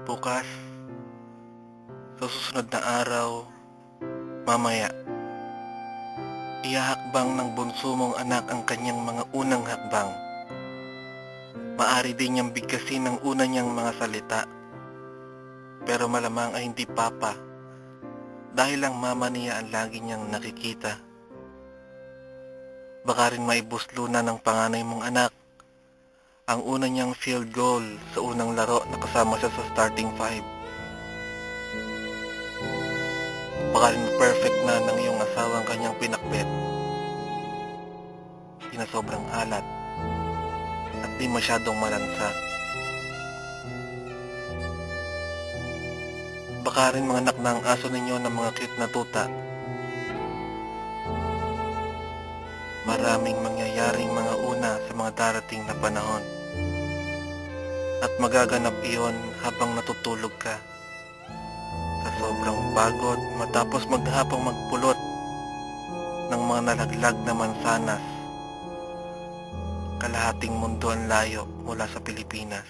Bukas, sa susunod na araw, mamaya, ihahakbang ng bunso mong anak ang kanyang mga unang hakbang. Maari din niyang bigkasin ang una niyang mga salita, pero malamang ay hindi papa, dahil ang mama niya ang lagi niyang nakikita. Baka rin maibuslo na ng panganay mong anak ang una niyang field goal sa unang laro na kasama siya sa starting five. Baka rin perfect na ng iyong asawang kanyang pinakbet, di na sobrang alat at di masyadong malansa. Baka rin mga anak ng aso ninyo ng mga cute na tuta. Maraming mangyayaring mga una sa mga darating na panahon, at magaganap iyon habang natutulog ka sa sobrang pagod matapos maghapong magpulot ng mga nalaglag na mansanas. Kalahating mundo ang layo mula sa Pilipinas.